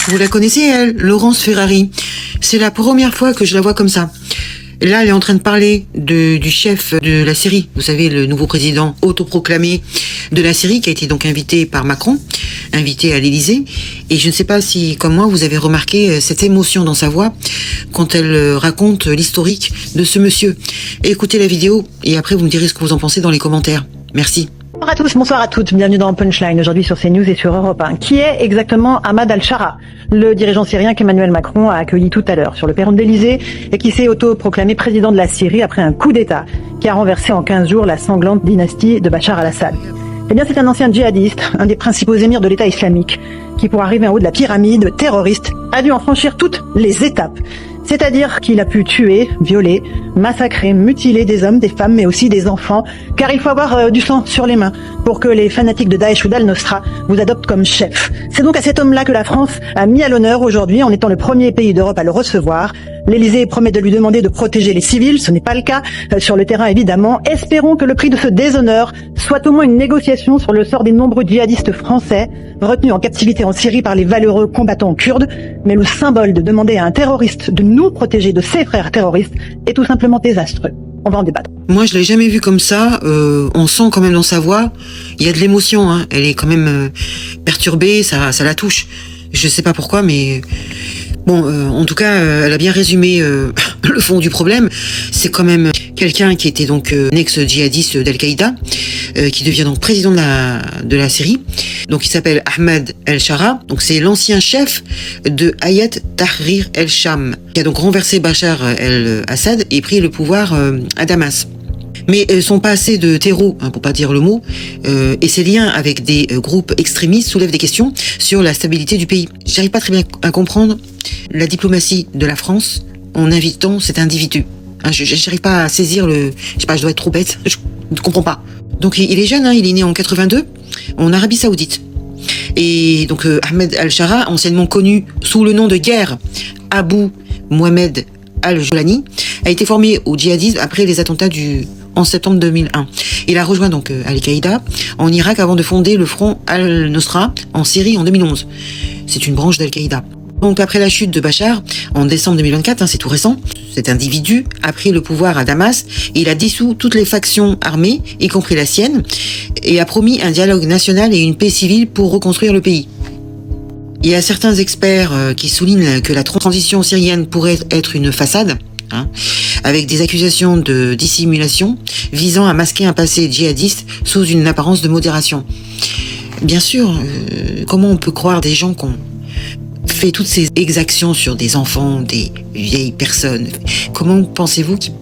Vous la connaissez, elle, Laurence Ferrari. C'est la première fois que je la vois comme ça. Là, elle est en train de parler du chef de la Syrie. Vous savez, le nouveau président autoproclamé de la Syrie, qui a été donc invité par Macron, invité à l'Élysée. Et je ne sais pas si, comme moi, vous avez remarqué cette émotion dans sa voix quand elle raconte l'historique de ce monsieur. Écoutez la vidéo et après vous me direz ce que vous en pensez dans les commentaires. Merci. Bonsoir à tous, bonsoir à toutes, bienvenue dans Punchline, aujourd'hui sur CNews et sur Europe 1. Qui est exactement Ahmad al-Shara, le dirigeant syrien qu'Emmanuel Macron a accueilli tout à l'heure sur le perron de l'Élysée et qui s'est autoproclamé président de la Syrie après un coup d'État qui a renversé en 15 jours la sanglante dynastie de Bachar al-Assad? Eh bien, c'est un ancien djihadiste, un des principaux émirs de l'État islamique, qui pour arriver en haut de la pyramide terroriste a dû en franchir toutes les étapes. C'est-à-dire qu'il a pu tuer, violer, massacrer, mutiler des hommes, des femmes, mais aussi des enfants, car il faut avoir du sang sur les mains pour que les fanatiques de Daesh ou d'Al-Nosra vous adoptent comme chef. C'est donc à cet homme-là que la France a mis à l'honneur aujourd'hui en étant le premier pays d'Europe à le recevoir. L'Élysée promet de lui demander de protéger les civils, ce n'est pas le cas sur le terrain évidemment. Espérons que le prix de ce déshonneur soit au moins une négociation sur le sort des nombreux djihadistes français retenus en captivité en Syrie par les valeureux combattants kurdes. Mais le symbole de demander à un terroriste de nous protéger de ses frères terroristes est tout simplement désastreux. On va en débattre. Moi, je l'ai jamais vu comme ça. On sent quand même dans sa voix, il y a de l'émotion. Hein. Elle est quand même perturbée, ça la touche. Je sais pas pourquoi, mais bon, en tout cas, elle a bien résumé le fond du problème. C'est quand même quelqu'un qui était donc un ex-djihadiste d'Al-Qaïda, qui devient donc président de la Syrie. Donc il s'appelle Ahmad al-Shara. Donc c'est l'ancien chef de Hayat Tahrir el-Sham, qui a donc renversé Bachar el-Assad et pris le pouvoir à Damas. Mais son passé de terreau, pour pas dire le mot, et ses liens avec des groupes extrémistes soulèvent des questions sur la stabilité du pays. J'arrive pas très bien à comprendre la diplomatie de la France en invitant cet individu. J'arrive pas à saisir je sais pas, je dois être trop bête, je ne comprends pas. Donc il est jeune, il est né en 82, en Arabie Saoudite. Et donc Ahmed al-Shara, anciennement connu sous le nom de guerre Abu Mohamed al-Jolani, a été formé au djihadisme après les attentats en septembre 2001. Il a rejoint donc Al-Qaïda en Irak avant de fonder le front Al-Nosra en Syrie en 2011. C'est une branche d'Al-Qaïda. Donc après la chute de Bachar, en décembre 2024, c'est tout récent, cet individu a pris le pouvoir à Damas et il a dissous toutes les factions armées, y compris la sienne, et a promis un dialogue national et une paix civile pour reconstruire le pays. Il y a certains experts qui soulignent que la transition syrienne pourrait être une façade, avec des accusations de dissimulation visant à masquer un passé djihadiste sous une apparence de modération. Bien sûr, comment on peut croire des gens qui ont fait toutes ces exactions sur des enfants, des vieilles personnes? Comment pensez-vous qu'il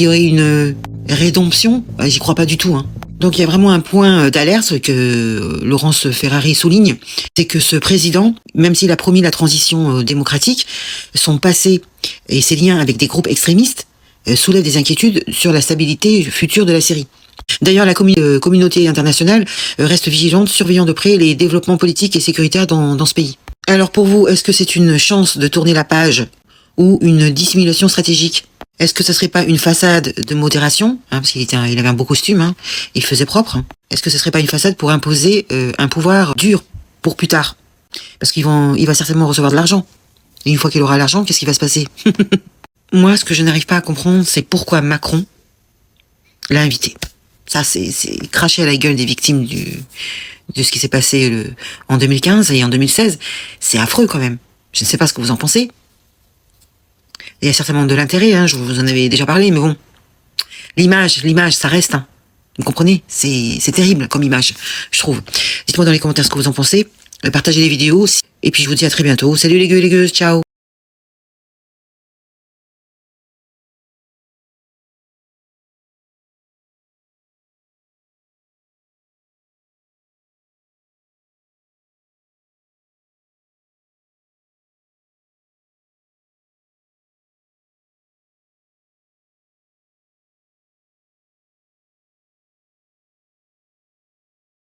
y aurait une rédemption? J'y crois pas du tout. Donc il y a vraiment un point d'alerte que Laurence Ferrari souligne, c'est que ce président, même s'il a promis la transition démocratique, son passé et ses liens avec des groupes extrémistes soulèvent des inquiétudes sur la stabilité future de la Syrie. D'ailleurs, la communauté internationale reste vigilante, surveillant de près les développements politiques et sécuritaires dans ce pays. Alors pour vous, est-ce que c'est une chance de tourner la page ou une dissimulation stratégique? Est-ce que ce serait pas une façade de modération, parce qu'il avait un beau costume, il faisait propre. Est-ce que ce serait pas une façade pour imposer un pouvoir dur pour plus tard? Parce qu'il va certainement recevoir de l'argent. Et une fois qu'il aura l'argent, qu'est-ce qui va se passer? Moi, ce que je n'arrive pas à comprendre, c'est pourquoi Macron l'a invité. Ça, c'est cracher à la gueule des victimes de ce qui s'est passé en 2015 et en 2016. C'est affreux quand même. Je ne sais pas ce que vous en pensez. Il y a certainement de l'intérêt, je vous en avais déjà parlé, mais bon. L'image, ça reste, Vous comprenez? C'est terrible comme image, je trouve. Dites-moi dans les commentaires ce que vous en pensez. Partagez les vidéos. Et puis je vous dis à très bientôt. Salut les gueux et les gueuses, ciao.